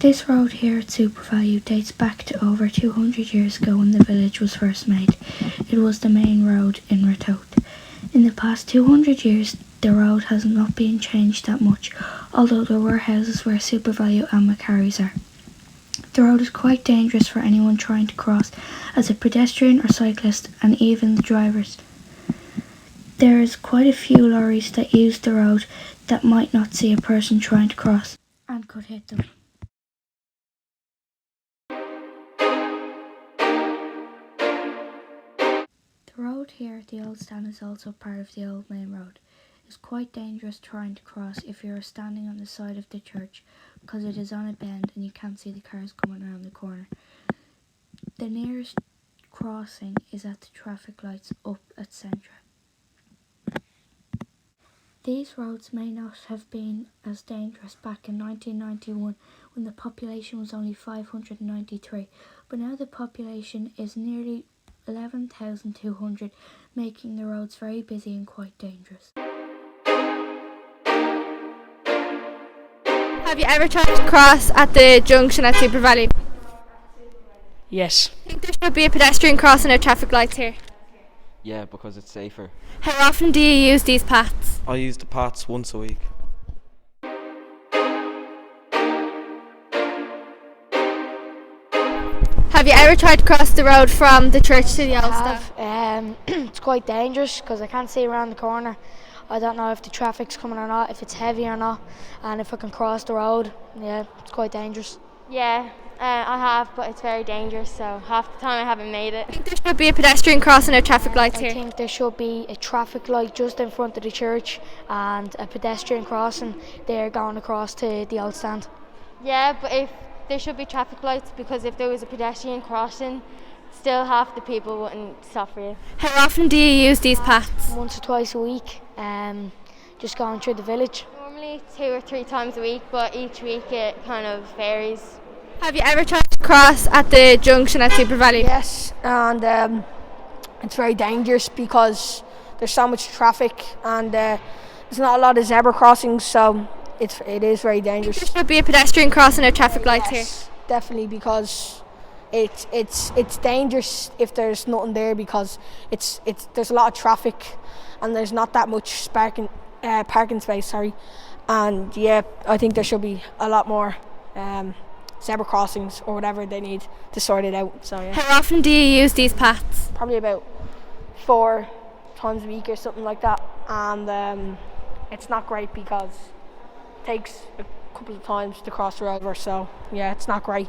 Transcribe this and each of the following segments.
This road here at Supervalue dates back to over 200 years ago when the village was first made. It was the main road in Ratoath. In the past 200 years, the road has not been changed that much, although there were houses where Supervalue and Macquarie's are. The road is quite dangerous for anyone trying to cross, as a pedestrian or cyclist, and even the drivers. There is quite a few lorries that use the road that might not see a person trying to cross and could hit them. The road here at the old stand is also part of the old main road. It's quite dangerous trying to cross if you are standing on the side of the church, because it is on a bend and you can't see the cars coming around the corner. The nearest crossing is at the traffic lights up at Centra. These roads may not have been as dangerous back in 1991 when the population was only 593, but now the population is nearly 11,200, making the roads very busy and quite dangerous. Have you ever tried to cross at the junction at Supervalue? Yes. I think there should be a pedestrian crossing at traffic lights here. Yeah, because it's safer. How often do you use these paths? I use the paths once a week. Have you ever tried to cross the road from the church to the old stuff? It's quite dangerous because I can't see around the corner. I don't know if the traffic's coming or not, if it's heavy or not, and if I can cross the road. Yeah, it's quite dangerous. Yeah, I have, but it's very dangerous, so half the time I haven't made it. I think there should be a pedestrian crossing at traffic lights here. I think there should be a traffic light just in front of the church and a pedestrian crossing there going across to the old stand. Yeah, but if there should be traffic lights, because if there was a pedestrian crossing, still half the people wouldn't stop for you. How often do you use these paths? Once or twice a week, just going through the village. Normally 2 or 3 times a week, but each week it kind of varies. Have you ever tried to cross at the junction at Supervalue? Yes, and it's very dangerous because there's so much traffic and there's not a lot of zebra crossings, so it is very dangerous. There should be a pedestrian crossing at traffic lights here. Definitely, because it's dangerous if there's nothing there, because there's a lot of traffic and there's not that much parking space. And yeah, I think there should be a lot more zebra crossings or whatever they need to sort it out. So yeah. How often do you use these paths? Probably about 4 times a week or something like that, and it's not great because it takes a couple of times to cross the road, so yeah, it's not great.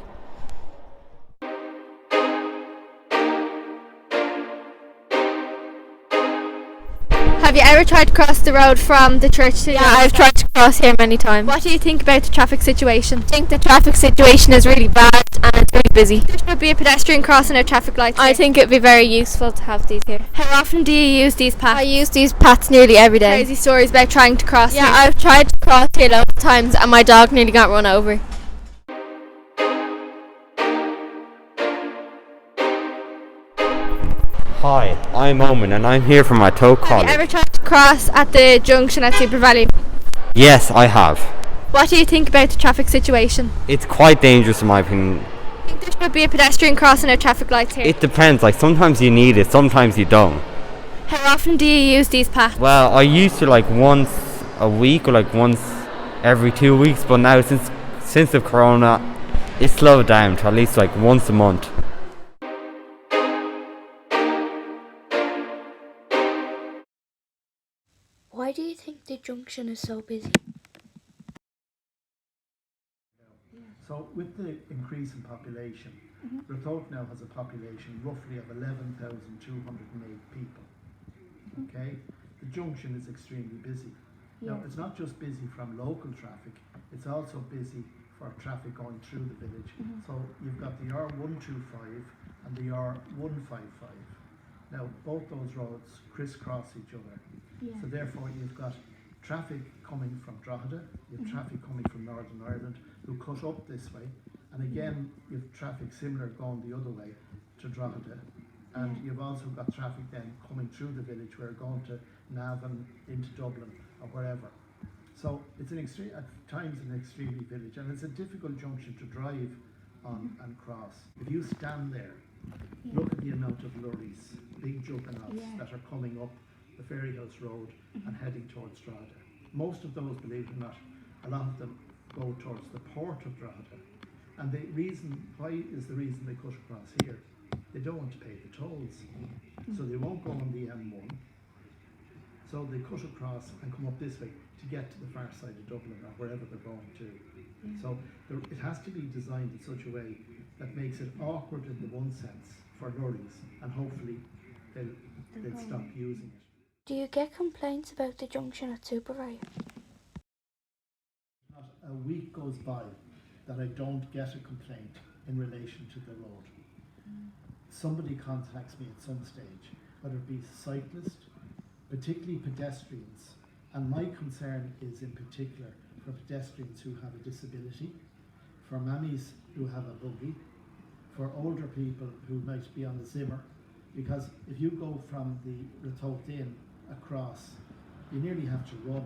Have you ever tried to cross the road from the church to the old I've tried to cross here many times. What do you think about the traffic situation? I think the traffic situation is really bad and it's really busy. There should be a pedestrian crossing at traffic lights I here. think it'd be very useful to have these here. How often do you use these paths? I use these paths nearly every day. Crazy stories about trying to cross Yeah, here. I've tried to cross here loads of times and my dog nearly got run over. Hi, I'm Omen and I'm here from my tow Have college. you ever tried to cross at the junction at Supervalue? Yes, I have. What do you think about the traffic situation? It's quite dangerous in my opinion. I think there should be a pedestrian crossing at traffic lights here. It depends, like sometimes you need it, sometimes you don't. How often do you use these paths? Well, I used to like once a week or like once every 2 weeks, but now since the corona, it's slowed down to at least like once a month. Why do you think the junction is so busy? So with the increase in population, Ratoath now has a population roughly of 11,208 people. Okay, the junction is extremely busy. Now it's not just busy from local traffic, it's also busy for traffic going through the village. So you've got the R125 and the R155. Now both those roads crisscross each other. So therefore you've got traffic coming from Drogheda, you have traffic coming from Northern Ireland who cut up this way, and again you have traffic similar going the other way to Drogheda, and you've also got traffic then coming through the village where going to Navan, into Dublin or wherever. So it's at times an extremely village, and it's a difficult junction to drive on and cross. If you stand there, look at the amount of lorries, big juggernauts that are coming up the Ferry House Road and heading towards Drogheda. Most of those, believe it or not, a lot of them go towards the port of Drogheda. And the reason they cut across here? They don't want to pay the tolls, so they won't go on the M1. So they cut across and come up this way to get to the far side of Dublin or wherever they're going to. So it has to be designed in such a way that makes it awkward in the one sense for lorries, and hopefully they'll stop using it. Do you get complaints about the junction at Supervalu? Not a week goes by that I don't get a complaint in relation to the road. Somebody contacts me at some stage, whether it be cyclists, particularly pedestrians, and my concern is in particular for pedestrians who have a disability, for mammies who have a buggy, for older people who might be on a Zimmer, because if you go from the Ratoath Inn across, you nearly have to run.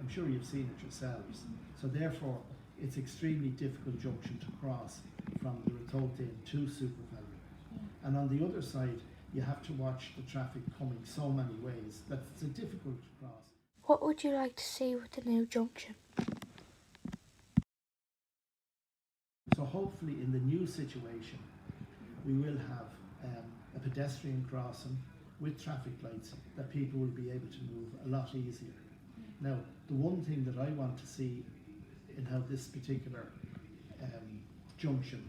I'm sure you've seen it yourselves. So therefore, it's extremely difficult junction to cross from the Ratoath Inn to Supervalu. And on the other side, you have to watch the traffic coming so many ways that it's difficult to cross. What would you like to see with the new junction? So hopefully in the new situation, we will have a pedestrian crossing with traffic lights that people will be able to move a lot easier. Now, the one thing that I want to see in how this particular junction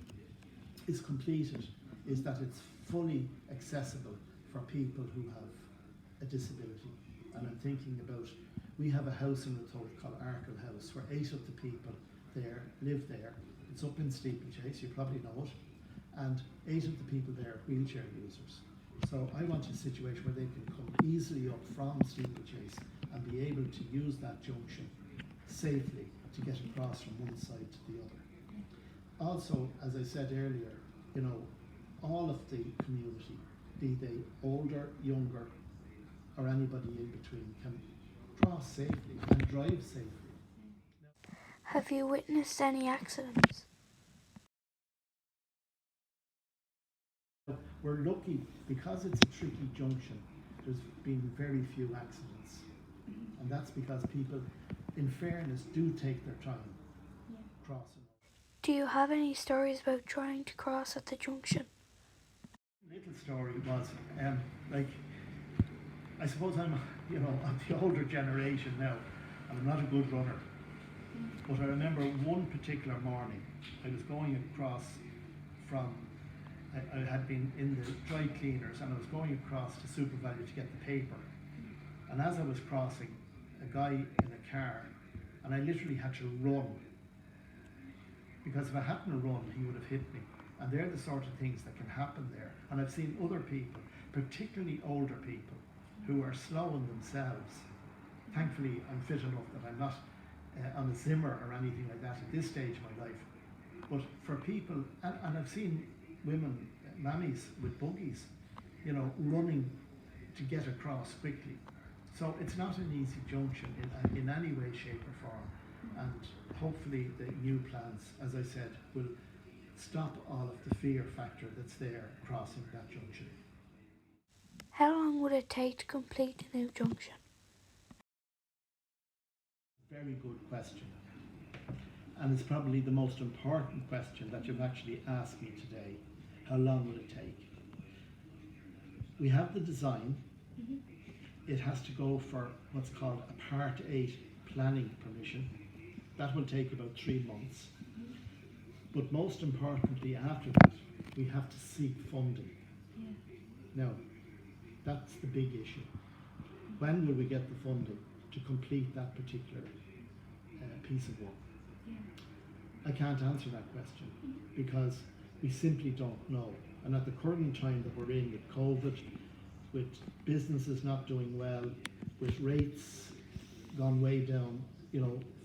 is completed is that it's fully accessible for people who have a disability. And I'm thinking about, we have a house in Ratoath called Arkle House where 8 of the people there live there. It's up in Steeplechase, you probably know it, and 8 of the people there are wheelchair users. So I want a situation where they can come easily up from Steeplechase and be able to use that junction safely to get across from one side to the other. Also, as I said earlier, you know, all of the community, be they older, younger, or anybody in between, can cross safely and drive safely. Have you witnessed any accidents? We're lucky because it's a tricky junction. There's been very few accidents, and that's because people, in fairness, do take their time crossing. Do you have any stories about trying to cross at the junction? Little story was, I suppose I'm, of the older generation now, and I'm not a good runner. But I remember one particular morning, I was going across from, I had been in the dry cleaners, and I was going across to Supervalu to get the paper. And as I was crossing, a guy in a car, and I literally had to run. Because if I hadn't run, he would have hit me. And they're the sort of things that can happen there. And I've seen other people, particularly older people, who are slowing themselves. Thankfully, I'm fit enough that I'm not on a Zimmer or anything like that at this stage of my life. But for people, and I've seen women, mammies with buggies, running to get across quickly. So it's not an easy junction in any way, shape or form. And hopefully the new plans, as I said, will stop all of the fear factor that's there crossing that junction. How long would it take to complete the new junction? Very good question. And it's probably the most important question that you've actually asked me today. How long will it take? We have the design. It has to go for what's called a Part 8 planning permission. That will take about 3 months. But most importantly, after that, we have to seek funding. Now, that's the big issue. When will we get the funding to complete that particular piece of work? I can't answer that question because we simply don't know. And at the current time that we're in with COVID, with businesses not doing well, with rates gone way down,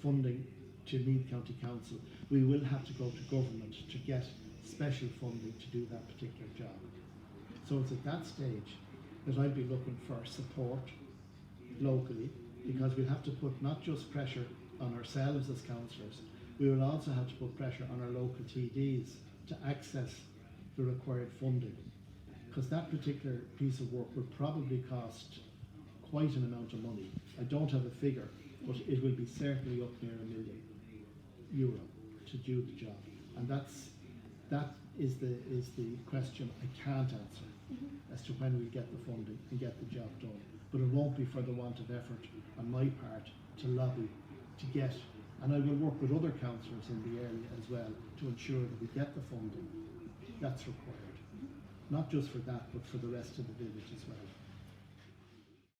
funding to Meath County Council, we will have to go to government to get special funding to do that particular job. So it's at that stage that I'd be looking for support locally because we'll have to put not just pressure on ourselves as councillors, we will also have to put pressure on our local TDs to access the required funding, because that particular piece of work will probably cost quite an amount of money. I don't have a figure, but it will be certainly up near €1 million to do the job, and that is the question I can't answer as to when we get the funding and get the job done. But it won't be for the want of effort on my part to lobby to get, and I will work with other councillors in the area as well to ensure that we get the funding that's required, not just for that but for the rest of the village as well.